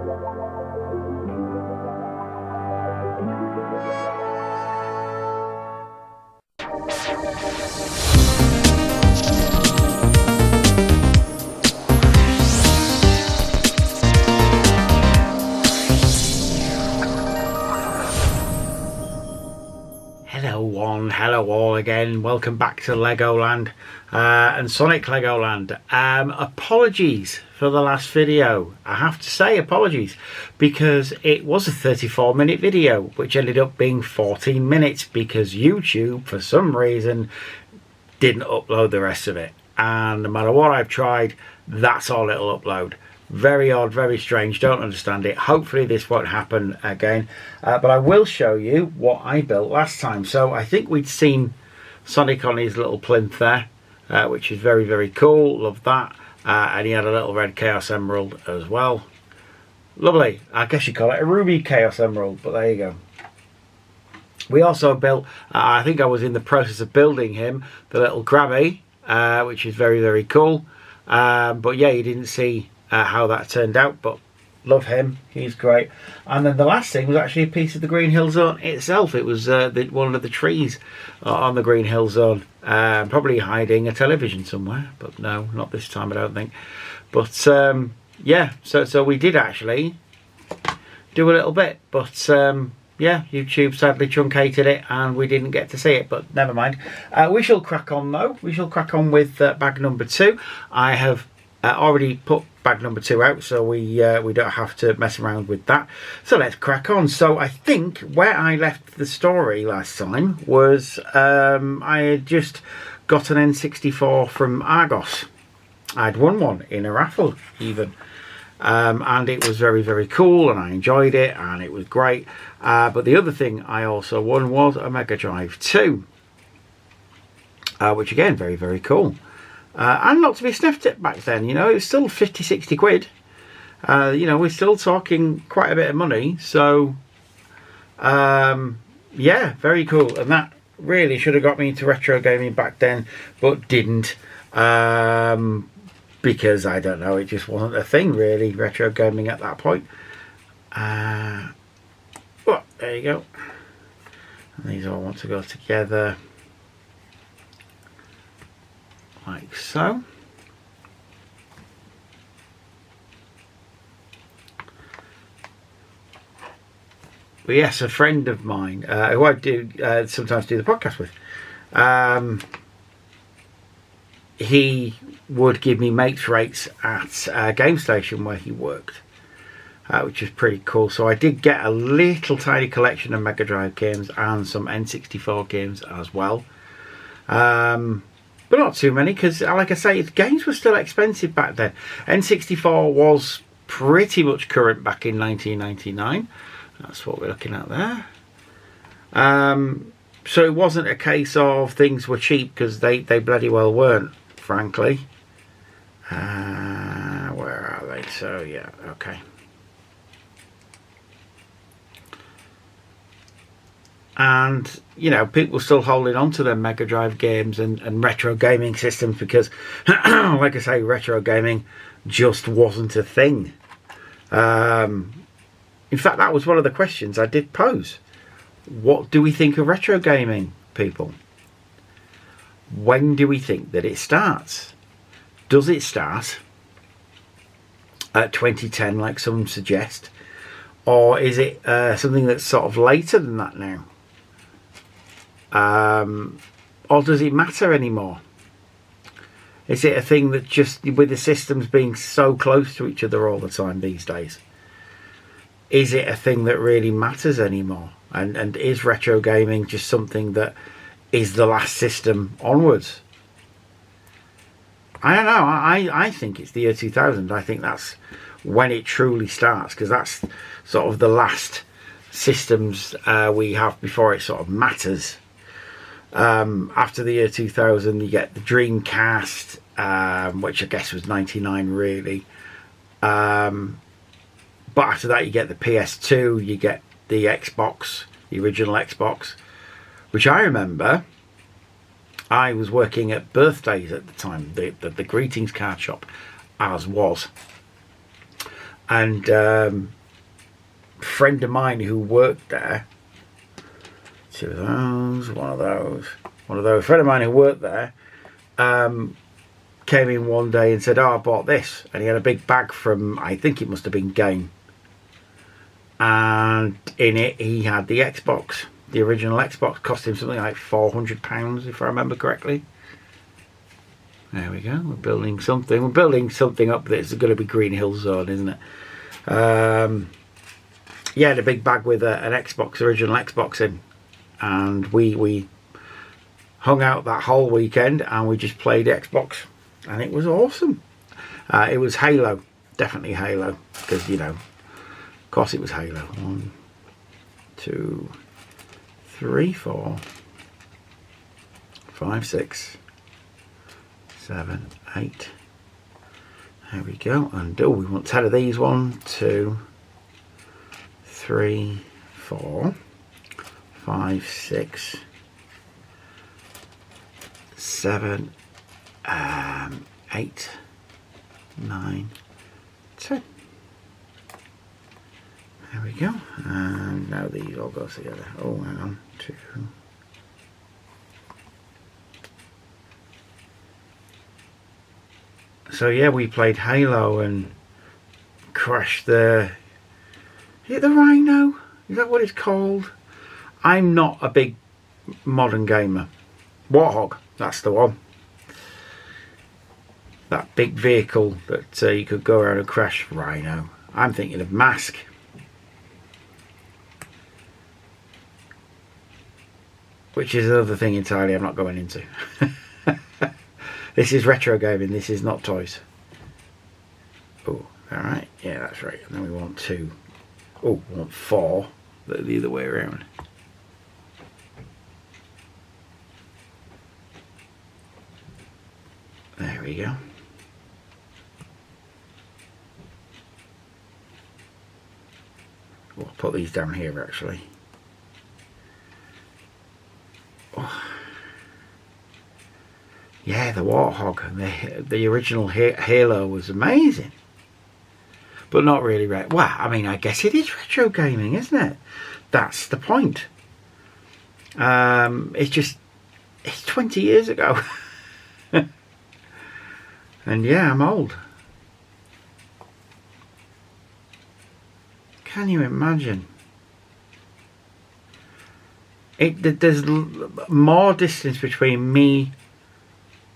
Hello all again, welcome back to Legoland and Sonic Legoland. Apologies for the last video. I have to say apologies because it was a 34-minute video which ended up being 14 minutes because YouTube for some reason didn't upload the rest of it, and no matter what I've tried, that's all it'll upload. Very odd, very strange, don't understand it. Hopefully this won't happen again, but I will show you what I built last time. So I think we'd seen Sonic on his little plinth there, which is very, very cool. Love that. And he had a little red Chaos Emerald as well. Lovely. I guess you call it a ruby Chaos Emerald, but there you go. We also built, I think I was in the process of building him, the little Krabby, which is very, very cool. But yeah, you didn't see how that turned out, but love him, he's great. And then the last thing was actually a piece of the Green Hill Zone itself. It was one of the trees on the Green Hill Zone, probably hiding a television somewhere, but no, not this time I don't think. But yeah, so we did actually do a little bit, but yeah, YouTube sadly truncated it and we didn't get to see it, but never mind. We shall crack on though. We shall crack on with bag number 2. I have already put bag number 2 out, so we don't have to mess around with that. So let's crack on. So I think where I left the story last time was I had just got an N64 from Argos. I'd won one in a raffle even, and it was very, very cool and I enjoyed it and it was great. But the other thing I also won was a Mega Drive 2, which again, very, very cool. And not to be sniffed at back then, you know, it was still 50-60 quid. You know, we're still talking quite a bit of money. So, yeah, very cool. And that really should have got me into retro gaming back then, but didn't. Because, I don't know, it just wasn't a thing, really, retro gaming at that point. Well, there you go. And these all want to go together. Like so. But yes, a friend of mine who I do sometimes do the podcast with, he would give me mates rates at a game station where he worked, which is pretty cool. So I did get a little tiny collection of Mega Drive games and some N64 games as well. But not too many, because like I say, games were still expensive back then. N64 was pretty much current back in 1999. That's what we're looking at there. So it wasn't a case of things were cheap, because they bloody well weren't, frankly. Where are they? So yeah, okay. And, you know, people still holding on to their Mega Drive games and retro gaming systems because, like I say, retro gaming just wasn't a thing. In fact, that was one of the questions I did pose. What do we think of retro gaming, people? When do we think that it starts? Does it start at 2010, like some suggest? Or is it something that's sort of later than that now? Or does it matter anymore? Is it a thing that just, with the systems being so close to each other all the time these days, is it a thing that really matters anymore? And is retro gaming just something that is the last system onwards? I don't know. I think it's the year 2000. I think that's when it truly starts, because that's sort of the last systems we have before it sort of matters. After the year 2000, you get the Dreamcast, which I guess was 99 really. But after that, you get the PS2, you get the Xbox, the original Xbox, which I remember. I was working at birthdays at the time, the greetings card shop, as was. And a friend of mine who worked there, two of those, one of those, a friend of mine who worked there, came in one day and said, oh, I bought this. And he had a big bag from, I think it must have been Game. And in it, he had the Xbox. The original Xbox cost him something like £400, if I remember correctly. There we go. We're building something. We're building something up that's going to be Green Hill Zone, isn't it? Yeah, the big bag with an Xbox, original Xbox in. And we hung out that whole weekend and we just played Xbox. And it was awesome. It was Halo. Definitely Halo. Because, you know, of course it was Halo. 1, 2, 3, 4, 5, 6, 7, 8. There we go. And oh, we want 10 of these. 1, 2, 3, 4, 5, 6, 7, 8, 9, 10. There we go. And now these all go together. Oh, hang on. 2. So yeah, we played Halo and crashed the... Is it the Rhino? Is that what it's called? I'm not a big modern gamer. Warthog, that's the one. That big vehicle that you could go around and crash. Rhino. I'm thinking of Mask. Which is another thing entirely I'm not going into. This is retro gaming, this is not toys. Oh, alright, yeah, that's right. And then we want 2. Oh, we want 4. The other way around. There we go. We'll put these down here actually. Oh. Yeah, the Warthog, the original Halo was amazing. But not really retro. Well, I mean, I guess it is retro gaming, isn't it? That's the point. It's 20 years ago. And yeah, I'm old. Can you imagine? There's more distance between me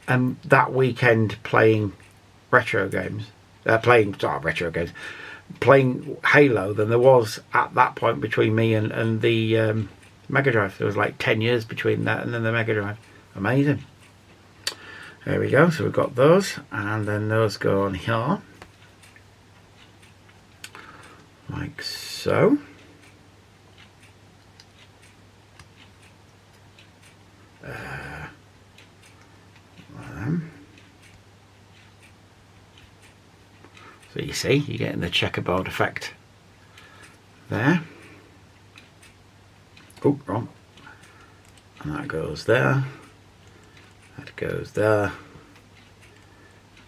and that weekend playing retro games, playing Halo than there was at that point between me and the Mega Drive. There was like 10 years between that and then the Mega Drive. Amazing. There we go. So we've got those, and then those go on here, like so. So you see, you're getting the checkerboard effect there. Oh, wrong. And that goes there. That goes there.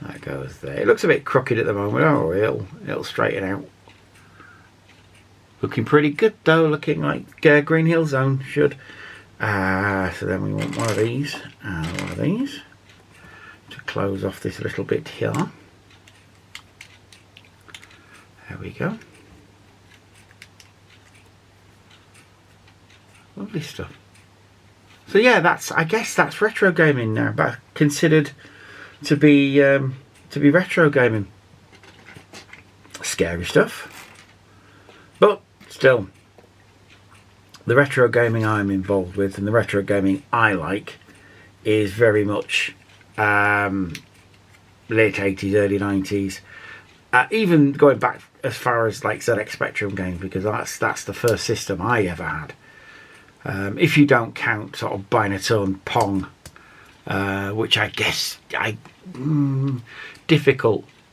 That goes there. It looks a bit crooked at the moment. Oh, it'll straighten out. Looking pretty good though. Looking like Green Hill Zone should. So then we want one of these and one of these to close off this little bit here. There we go. Lovely stuff. So yeah, I guess that's retro gaming now, but considered to be retro gaming. Scary stuff, but still, the retro gaming I'm involved with and the retro gaming I like is very much late 80s, early 90s. Even going back as far as like ZX Spectrum games, because that's the first system I ever had. If you don't count sort of Binatone Pong, which I guess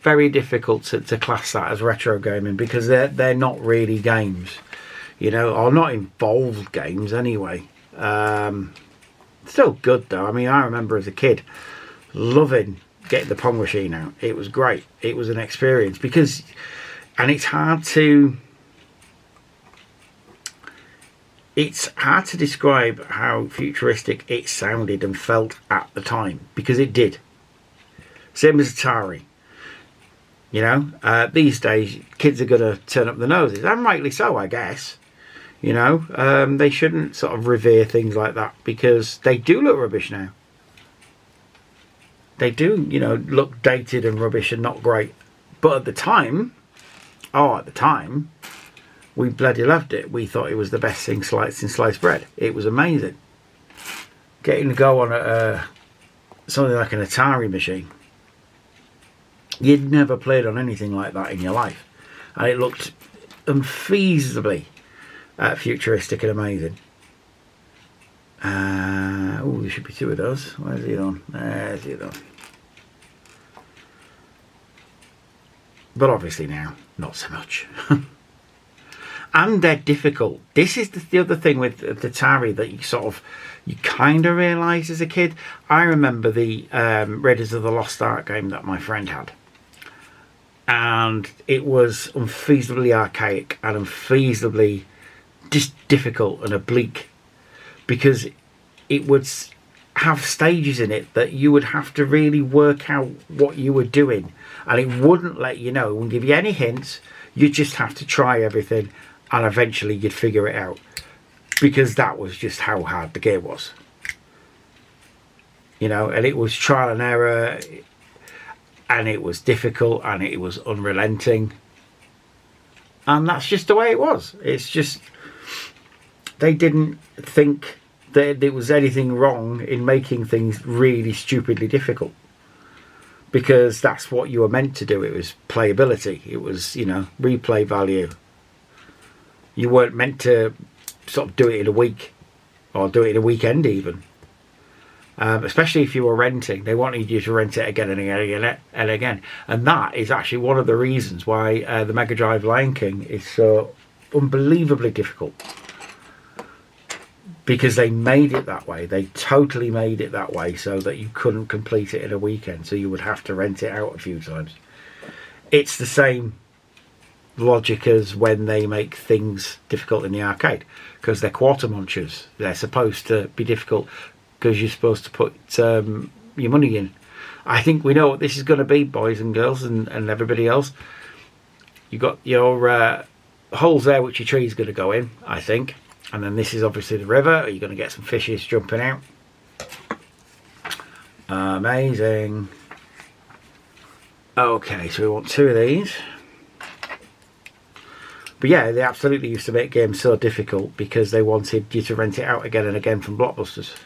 very difficult to class that as retro gaming, because they're not really games, you know, or not involved games anyway. Still good though. I mean, I remember as a kid loving getting the Pong machine out. It was great. It was an experience because And it's hard to describe how futuristic it sounded and felt at the time, because it did. Same as Atari. You know, these days kids are going to turn up their noses, and rightly so, I guess. You know, they shouldn't sort of revere things like that, because they do look rubbish now. They do, you know, look dated and rubbish and not great. But at the time, we bloody loved it. We thought it was the best thing since sliced bread. It was amazing. Getting to go on something like an Atari machine. You'd never played on anything like that in your life. And it looked unfeasibly futuristic and amazing. Oh, there should be two of those. Where's the other one? There's the other one. But obviously now, not so much. And they're difficult. This is the other thing with the Atari that you kind of realise as a kid. I remember the Raiders of the Lost Ark game that my friend had. And it was unfeasibly archaic and unfeasibly just difficult and oblique, because it would have stages in it that you would have to really work out what you were doing, and it wouldn't let you know, it wouldn't give you any hints. You'd just have to try everything, and eventually you'd figure it out, because that was just how hard the game was. You know, and it was trial and error, and it was difficult, and it was unrelenting, and that's just the way it was. It's just, they didn't think that there was anything wrong in making things really stupidly difficult, because that's what you were meant to do. It was playability. It was, you know, replay value. You weren't meant to sort of do it in a week or do it in a weekend even. Especially if you were renting. They wanted you to rent it again and again and again. And that is actually one of the reasons why the Mega Drive Lion King is so unbelievably difficult. Because they made it that way. They totally made it that way so that you couldn't complete it in a weekend. So you would have to rent it out a few times. It's the same logic as when they make things difficult in the arcade. Because they're quarter munchers. They're supposed to be difficult because you're supposed to put your money in. I think we know what this is going to be, boys and girls and everybody else. You've got your holes there which your tree is going to go in, I think. And then this is obviously the river. You're going to get some fishes jumping out. Amazing. Okay, so we want two of these. But yeah, they absolutely used to make games so difficult because they wanted you to rent it out again and again from Blockbusters.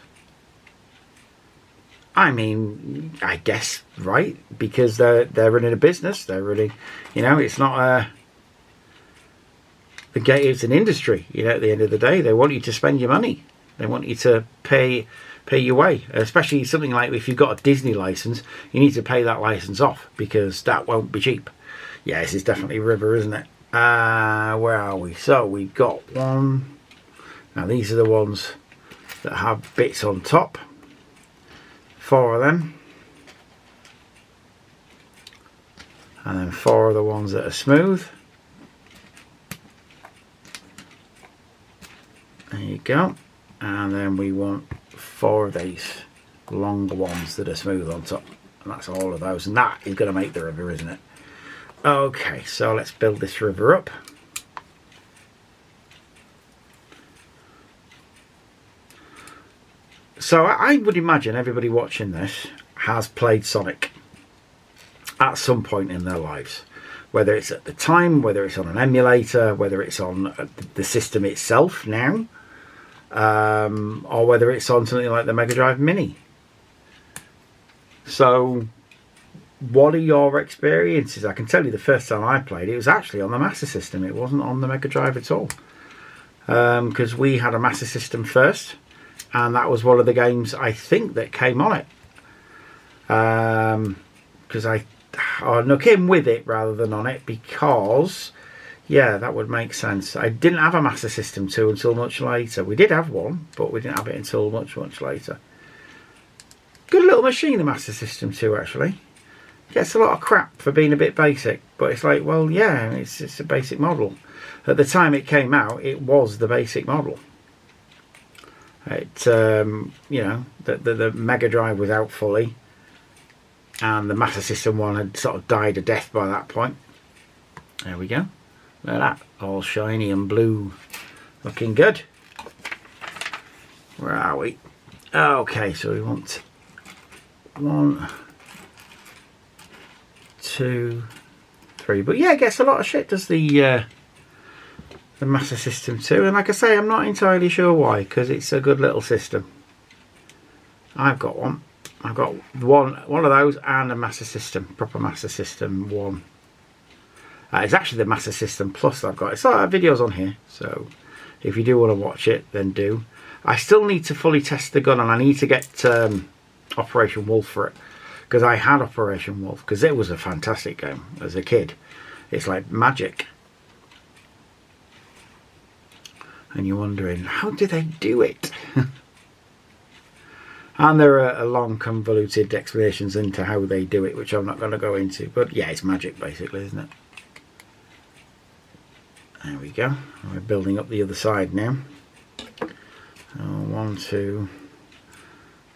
I mean, I guess, right? Because they're running a business. They're running, you know, it's not a... It's an industry, you know. At the end of the day, they want you to spend your money. They want you to pay your way. Especially something like if you've got a Disney license, you need to pay that license off because that won't be cheap. Yeah, this is definitely a river, isn't it? Where are we? So we've got one. Now these are the ones that have bits on top. 4 of them, and then 4 of the ones that are smooth. There you go. And then we want 4 of these longer ones that are smooth on top. And that's all of those. And that is going to make the river, isn't it? Okay, so let's build this river up. So I would imagine everybody watching this has played Sonic at some point in their lives. Whether it's at the time, whether it's on an emulator, whether it's on the system itself now. Or whether it's on something like the Mega Drive Mini. So, what are your experiences? I can tell you the first time I played it was actually on the Master System. It wasn't on the Mega Drive at all. Because we had a Master System first. And that was one of the games, I think, that came on it. Because I came with it rather than on it because... Yeah, that would make sense. I didn't have a Master System 2 until much later. We did have one, but we didn't have it until much later. Good little machine, the Master System 2, actually. gets a lot of crap for being a bit basic, but it's like, well, yeah, it's a basic model. At the time it came out, it was the basic model. It you know, the Mega Drive was out fully, and the Master System one had sort of died a death by that point. There we go. Look at that, all shiny and blue, looking good. Where are we? Okay, so we want 1, 2, 3. But yeah, it gets a lot of shit, does the Master System too. And like I say, I'm not entirely sure why, because it's a good little system. I've got one. I've got one of those and a Master System, proper Master System 1. It's actually the Master System Plus I've got. It's videos on here, so if you do want to watch it, then do. I still need to fully test the gun, and I need to get Operation Wolf for it, because I had Operation Wolf, because it was a fantastic game as a kid. It's like magic. And you're wondering, how did they do it? And there are long convoluted explanations into how they do it, which I'm not going to go into. But yeah, it's magic basically, isn't it? There we go. We're building up the other side now. 1, 2,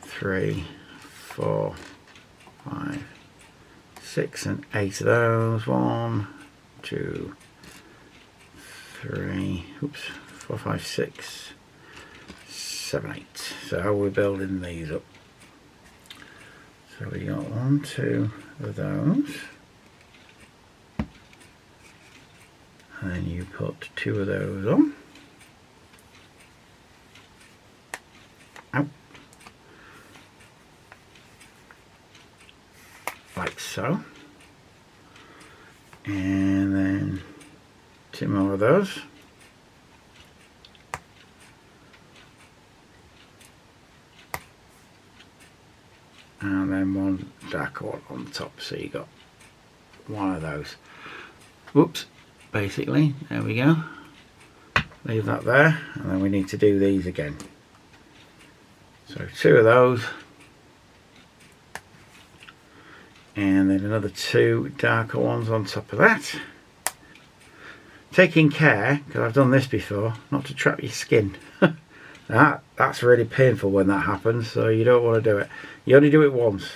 3, 4, 5, 6 and 8 of those. 1, 2, 3, oops, 4, 5, 6, 7, 8. So how are we building these up? So we got 1, 2 of those. And then you put 2 of those on. Out. Like so. And then 2 more of those. And then 1 darker one on top, so you got 1 of those. Whoops. Basically, there we go. Leave that there, and then we need to do these again. So 2 of those, and then another 2 darker ones on top of that. Taking care, because I've done this before, not to trap your skin. That's really painful when that happens, so you don't want to do it. You only do it once.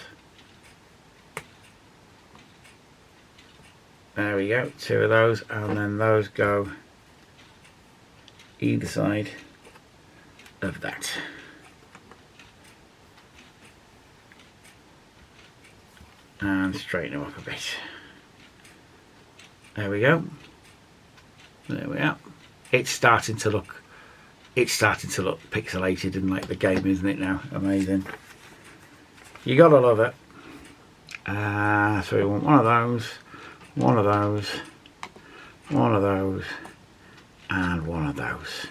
There we go, 2 of those, and then those go either side of that. And straighten them up a bit. There we go. There we are. It's starting to look pixelated and like the game, isn't it now? Amazing. You gotta love it. So we want 1 of those. 1 of those, 1 of those, and 1 of those.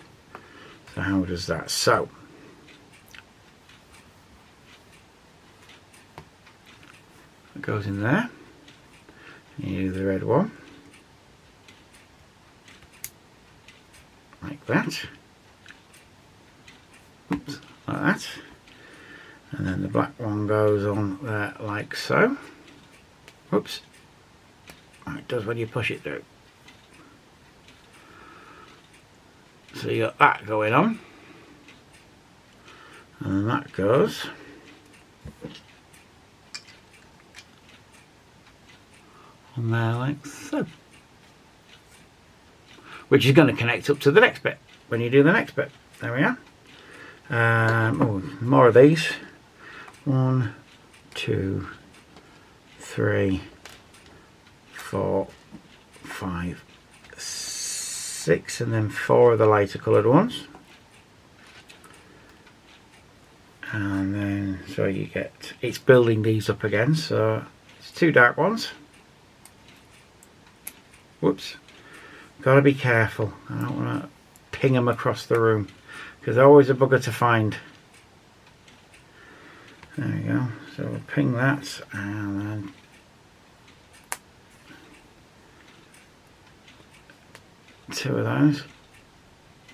So how does that? So it goes in there. You do the red one like that. Oops, like that. And then the black one goes on there like so. Oops. It does when you push it through. So you got that going on, and that goes on there like so, which is going to connect up to the next bit when you do the next bit. There we are. Oh, more of these. 1, 2, 3, 4, 5, 6, and then 4 of the lighter coloured ones, and then so you get, it's building these up again, so it's 2 dark ones. Whoops, gotta be careful, I don't want to ping them across the room because they're always a bugger to find. There we go, so we'll ping that, and then two of those,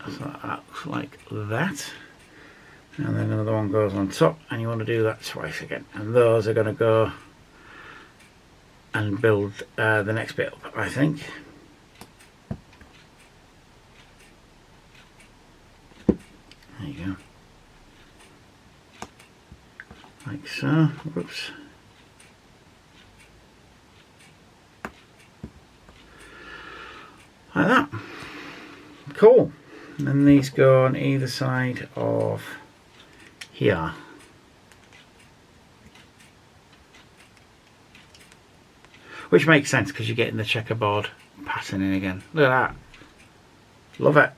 so that looks like that, and then another one goes on top, and you want to do that twice again, and those are going to go and build the next bit up, I think. There you go. Like so. Whoops. Like that. Cool. And then these go on either side of here. Which makes sense because you're getting the checkerboard pattern in again. Look at that. Love it.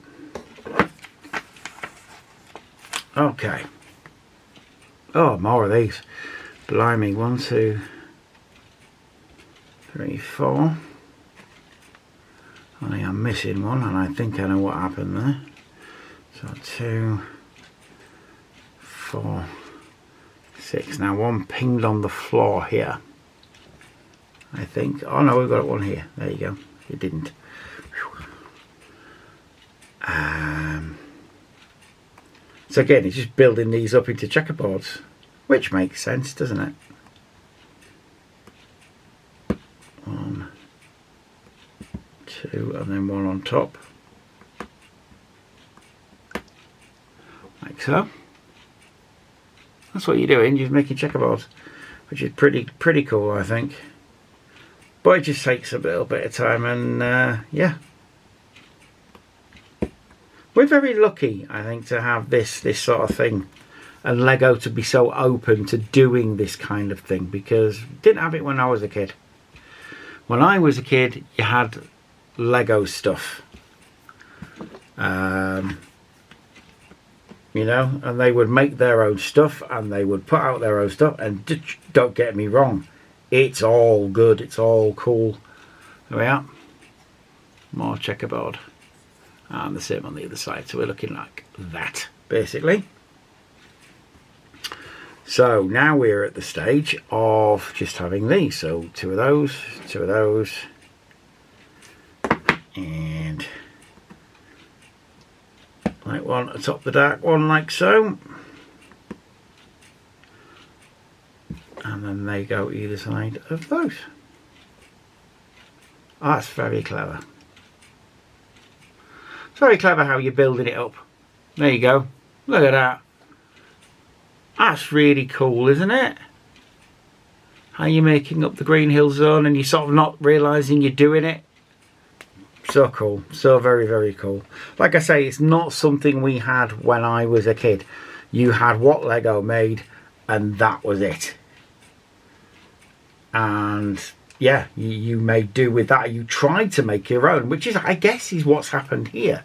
Okay. Oh, more of these. Blimey. 1, 2, 3, 4. I am missing one, and I think I know what happened there. So 2, 4, 6. Now one pinged on the floor here, I think. Oh no, we've got one here. There you go. It didn't. So again, it's just building these up into checkerboards, which makes sense, doesn't it? 1, 2, and then one on top, like so. That's what you're doing. You're making checkerboards, which is pretty cool, I think. But it just takes a little bit of time, and yeah, we're very lucky, I think, to have this sort of thing, and Lego to be so open to doing this kind of thing, because didn't have it when I was a kid. When I was a kid, you had Lego stuff, you know, and they would make their own stuff and they would put out their own stuff, and don't get me wrong, it's all good, it's all cool. There we are, more checkerboard, and the same on the other side, so we're looking like that basically. So now we're at the stage of just having these, so 2 of those, 2 of those, and like one atop the dark one, like so, and then they go either side of those. Oh, that's very clever. It's very clever how you're building it up. There you go. Look at that. That's really cool, isn't it? How you're making up the green hill zone and you're sort of not realising you're doing it. So cool. So very cool. Like I say, it's not something we had when I was a kid. You had what Lego made and that was it. And yeah, you made do with that. You tried to make your own, which is, I guess, is what's happened here.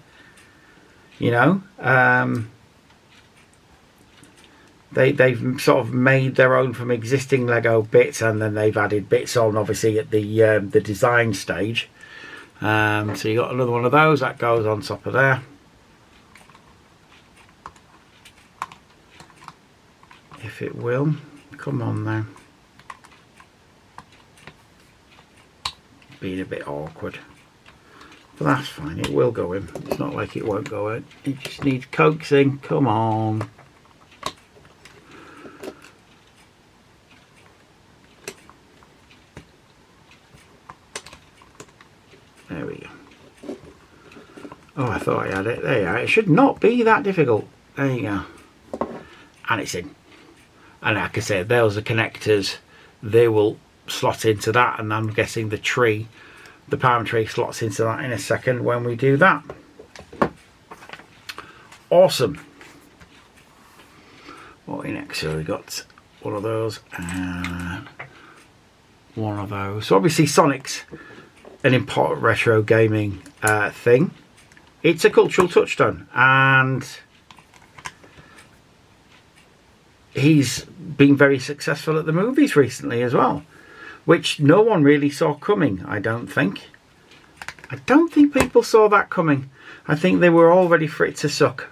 You know, they've sort of made their own from existing Lego bits, and then they've added bits on, obviously, at the design stage. So you got another one of those that goes on top of there. If it will, come on now. Being a bit awkward, but that's fine, it will go in. It's not like it won't go in, it just needs coaxing. Come on. There we go. Oh, I thought I had it. There you are. It should not be that difficult. There you go. And it's in. And like I said, those are connectors. They will slot into that, and I'm guessing the tree, the palm tree, slots into that in a second when we do that. Awesome. What we next? So we got one of those and one of those. So obviously Sonic's an important retro gaming thing. It's a cultural touchstone, and he's been very successful at the movies recently as well, which no one really saw coming, I don't think. I don't think people saw that coming. I think they were all ready for it to suck.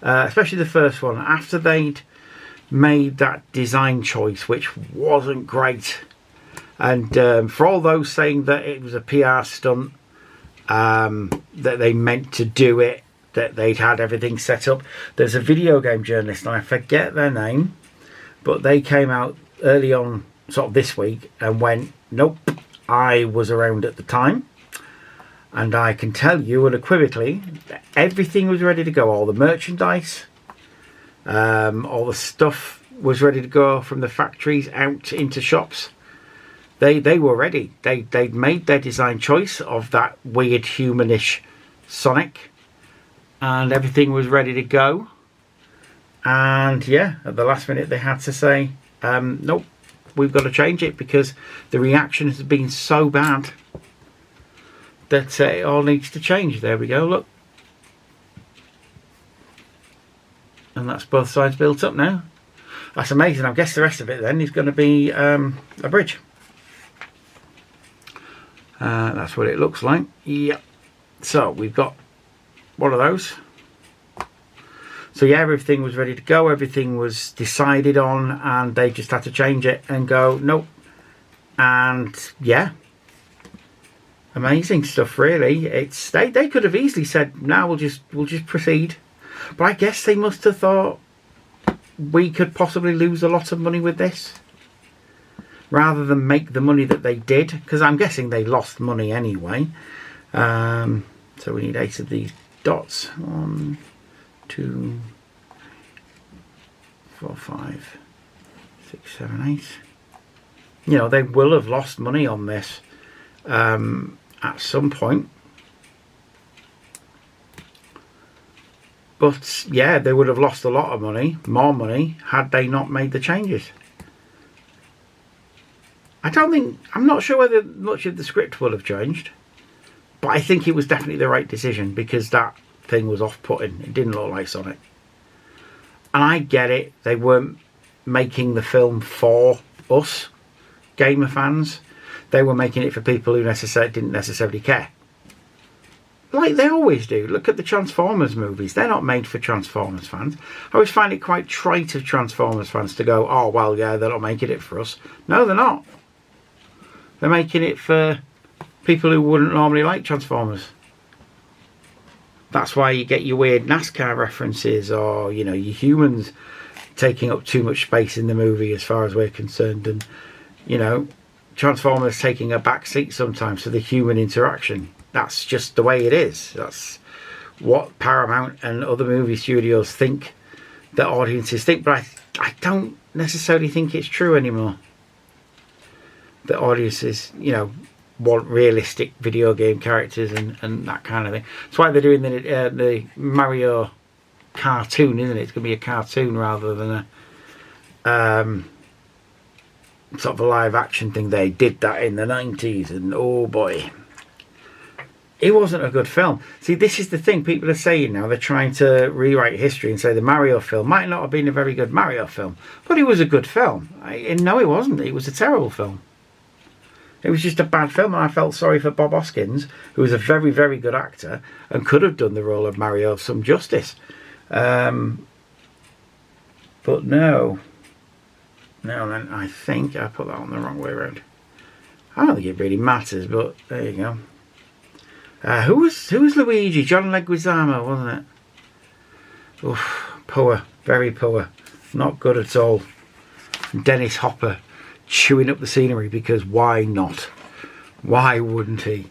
Especially the first one. After they'd made that design choice, which wasn't great. And for all those saying that it was a PR stunt, that they meant to do it, that they'd had everything set up. There's a video game journalist, and I forget their name, but they came out early on, sort of this week, and went, Nope. I was around at the time, and I can tell you unequivocally that everything was ready to go. All the merchandise, all the stuff was ready to go from the factories out into shops. They were ready. They'd made their design choice of that weird humanish Sonic, and everything was ready to go. And yeah, at the last minute they had to say, nope, we've got to change it because the reaction has been so bad that it all needs to change. There we go, look. And that's both sides built up now. That's amazing. I guess the rest of it then is going to be a bridge. That's what it looks like. Yep. So we've got one of those. So yeah, everything was ready to go. Everything was decided on, and they just had to change it and go nope. And yeah, amazing stuff. Really, it's they could have easily said, "No, we'll just proceed," but I guess they must have thought we could possibly lose a lot of money with this, rather than make the money that they did, because I'm guessing they lost money anyway. So we need 8 of these dots. 1, 2, 4, 5, 6, 7, 8. You know, they will have lost money on this at some point. But yeah, they would have lost a lot of money, more money, had they not made the changes. I'm not sure whether much of the script will have changed, but I think it was definitely the right decision, because that thing was off-putting. It didn't look like Sonic. And I get it, they weren't making the film for us, gamer fans. They were making it for people who didn't necessarily care. Like they always do. Look at the Transformers movies. They're not made for Transformers fans. I always find it quite trite of Transformers fans to go, oh, well, yeah, they're not making it for us. No, they're not. They're making it for people who wouldn't normally like Transformers. That's why you get your weird NASCAR references, or, you know, your humans taking up too much space in the movie as far as we're concerned. And, you know, Transformers taking a back seat sometimes for the human interaction. That's just the way it is. That's what Paramount and other movie studios think that audiences think. But I don't necessarily think it's true anymore. That audiences, you know, want realistic video game characters and that kind of thing. That's why they're doing the Mario cartoon, isn't it? It's going to be a cartoon rather than a sort of a live action thing. They did that in the 90s, and oh boy, it wasn't a good film. See, this is the thing people are saying now. They're trying to rewrite history and say the Mario film might not have been a very good Mario film, but it was a good film. No, it wasn't. It was a terrible film. It was just a bad film, and I felt sorry for Bob Hoskins, who was a very, very good actor and could have done the role of Mario some justice. But no. Now then, I think I put that on the wrong way around. I don't think it really matters, but there you go. Who was Luigi? John Leguizamo, wasn't it? Oof, poor, very poor. Not good at all. Dennis Hopper chewing up the scenery, because why not? Why wouldn't he?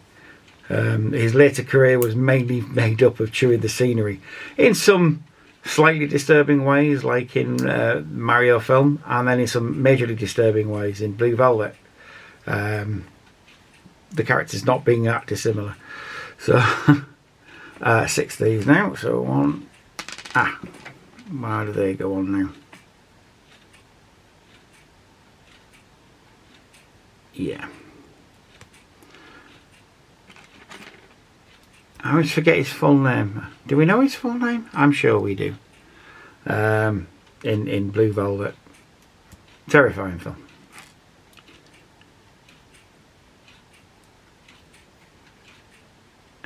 His later career was mainly made up of chewing the scenery in some slightly disturbing ways, like in Mario film, and then in some majorly disturbing ways in Blue Velvet. The characters not being that dissimilar. So 6 of these now. So one. Why do they go on now? Yeah. I always forget his full name. Do we know his full name? I'm sure we do. In Blue Velvet. Terrifying film.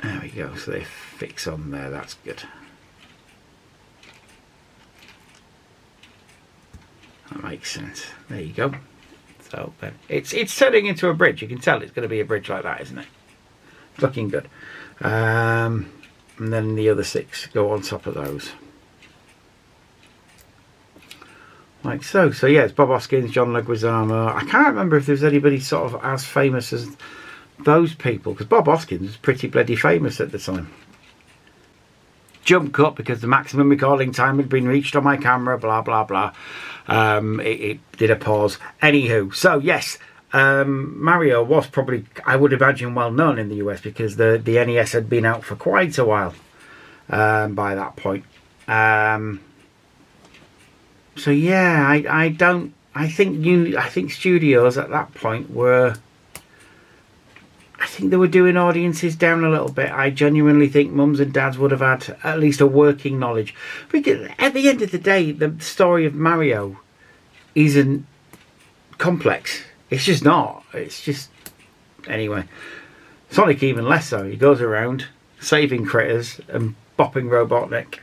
There we go. So they fix on there. That's good. That makes sense. There you go. So then it's turning into a bridge. You can tell it's going to be a bridge like that, isn't it? It's looking good. And then the other 6 go on top of those. like so. So yeah, it's Bob Hoskins, John Leguizamo. I can't remember if there's anybody sort of as famous as those people, because Bob Hoskins was pretty bloody famous at the time. Jump cut because the maximum recording time had been reached on my camera, blah blah blah. It did a pause. Anywho, so yes, Mario was probably, I would imagine, well known in the US because the NES had been out for quite a while by that point. So yeah, I think studios at that point were, I think they were doing audiences down a little bit. I genuinely think mums and dads would have had at least a working knowledge. Because at the end of the day, the story of Mario isn't complex. It's just not. It's just... Anyway. Sonic even less so. He goes around saving critters and bopping Robotnik.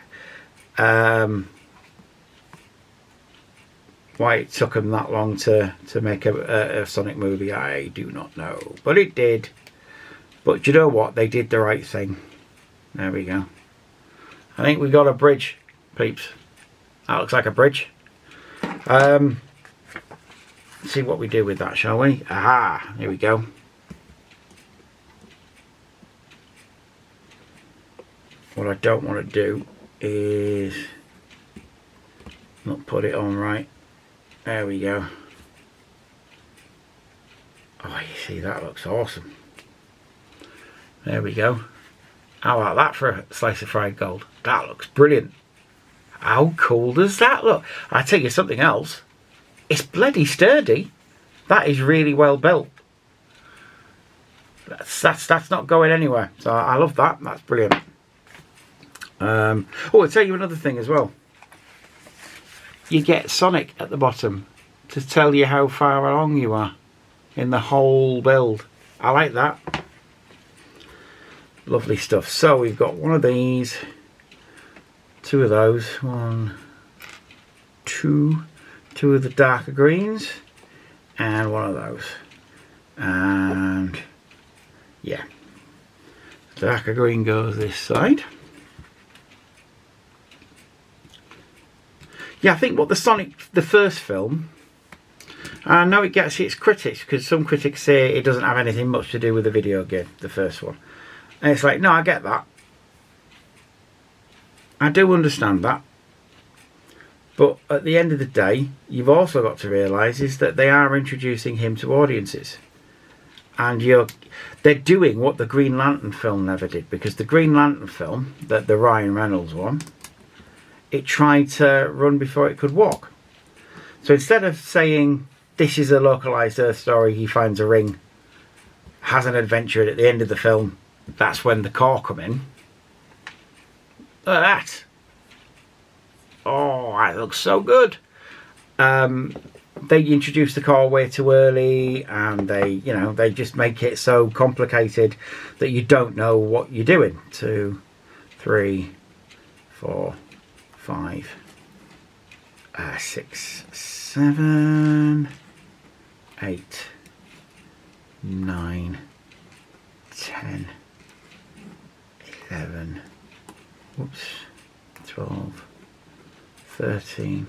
Why it took him that long to make a Sonic movie, I do not know. But it did. But you know what? They did the right thing. There we go. I think we got a bridge, peeps. That looks like a bridge. Let's see what we do with that, shall we? Aha! Here we go. What I don't want to do is not put it on right. There we go. Oh, you see, that looks awesome. There we go. How about that for a slice of fried gold? That looks brilliant. How cool does that look? I'll tell you something else. It's bloody sturdy. That is really well built. That's not going anywhere. So I love that. That's brilliant. Oh, I'll tell you another thing as well. You get Sonic at the bottom to tell you how far along you are in the whole build. I like that. Lovely stuff. So we've got one of these, two of those, one, two of the darker greens, and one of those. And yeah, darker green goes this side. Yeah, I think what the first film, I know it gets its critics because some critics say it doesn't have anything much to do with the video game, the first one. And it's like, no, I get that. I do understand that. But at the end of the day, you've also got to realise is that they are introducing him to audiences. And they're doing what the Green Lantern film never did. Because the Green Lantern film, the Ryan Reynolds one, it tried to run before it could walk. So instead of saying, this is a localised Earth story, he finds a ring, has an adventure at the end of the film, that's when the core come in. Look at that. Oh, that looks so good. They introduce the core way too early, and they just make it so complicated that you don't know what you're doing. 2, 3, 4, 5, 6, 7, 8, 9, 10, 11, whoops, 12, 13,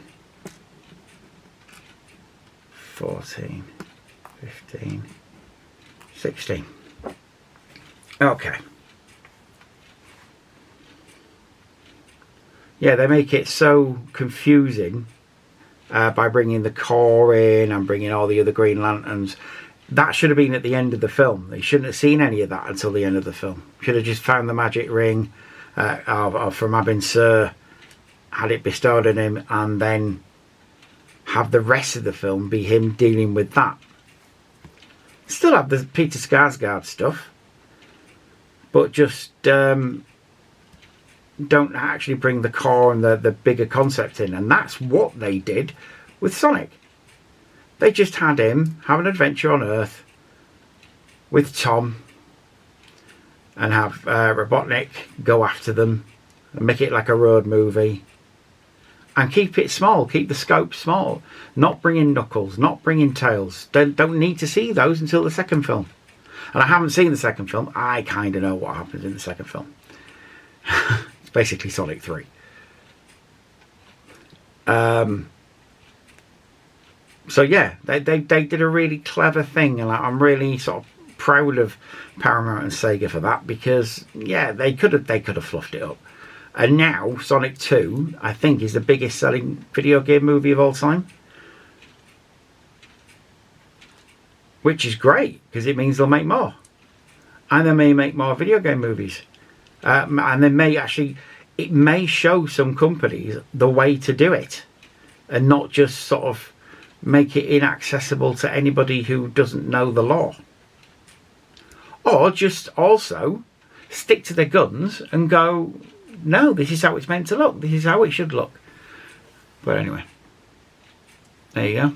14, 15, 16. Okay. Yeah, they make it so confusing by bringing the core in and bringing all the other Green Lanterns. That should have been at the end of the film. They shouldn't have seen any of that until the end of the film. Should have just found the magic ring from Abin Sur, had it bestowed on him, and then have the rest of the film be him dealing with that. Still have the Peter Skarsgård stuff, but just don't actually bring the core and the bigger concept in. And that's what they did with Sonic. They just had him have an adventure on Earth with Tom and have Robotnik go after them and make it like a road movie. And keep it small, keep the scope small. Not bringing Knuckles, not bringing Tails. Don't need to see those until the second film. And I haven't seen the second film. I kind of know what happens in the second film. It's basically Sonic 3. So yeah, they did a really clever thing, and I'm really sort of proud of Paramount and Sega for that, because yeah, they could have fluffed it up. And now Sonic 2, I think, is the biggest selling video game movie of all time, which is great because it means they'll make more, and they may make more video game movies, and they may actually, it may show some companies the way to do it, and not just sort of make it inaccessible to anybody who doesn't know the law, or just also stick to their guns and go, no, this is how it's meant to look, this is how it should look. But anyway, there you go,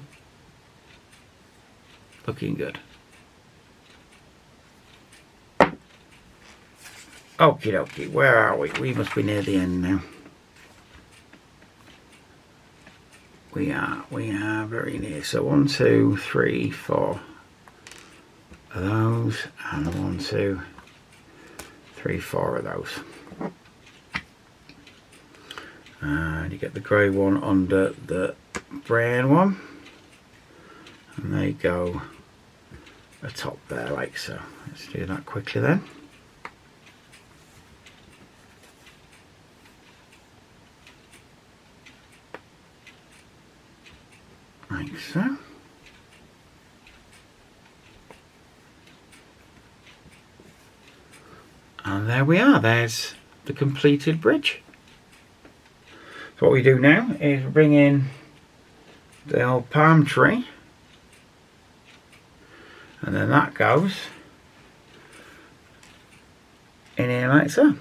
looking good. Okie dokie, where are we? We must be near the end now. We are very near. So 1, 2, 3, 4 of those, and 1, 2, 3, 4 of those. And you get the grey one under the brown one, and they go atop there like so. Let's do that quickly then. Like so. And there we are, there's the completed bridge. So what we do now is bring in the old palm tree, and then that goes in here like so.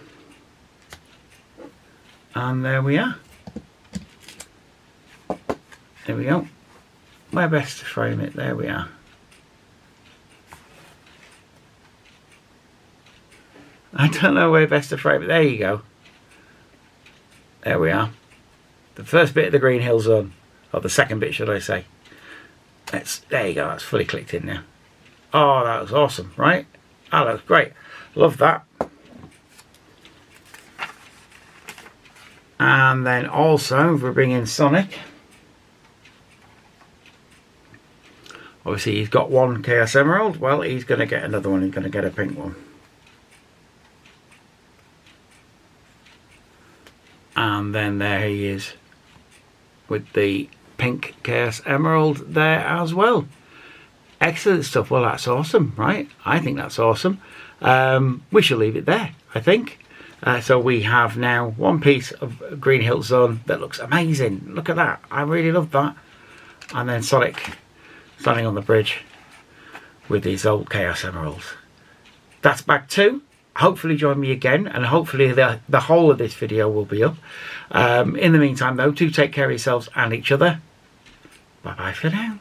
And there we are. There we go. Where best to frame it? There we are. I don't know where best to frame it. There you go. There we are. The first bit of the Green Hill Zone, or the second bit should I say. There you go, that's fully clicked in now. Oh, that was awesome, right? Oh, that was great. Love that. And then also, if we bring in Sonic, obviously he's got one Chaos Emerald. Well, he's going to get another one. He's going to get a pink one. And then there he is with the pink Chaos Emerald there as well. Excellent stuff. Well, that's awesome, right? I think that's awesome. We shall leave it there, I think. So we have now one piece of Green Hill Zone that looks amazing. Look at that. I really love that. And then Sonic standing on the bridge with his old Chaos Emeralds. That's back 2. Hopefully join me again, and hopefully the whole of this video will be up. In the meantime though, do take care of yourselves and each other. Bye bye for now.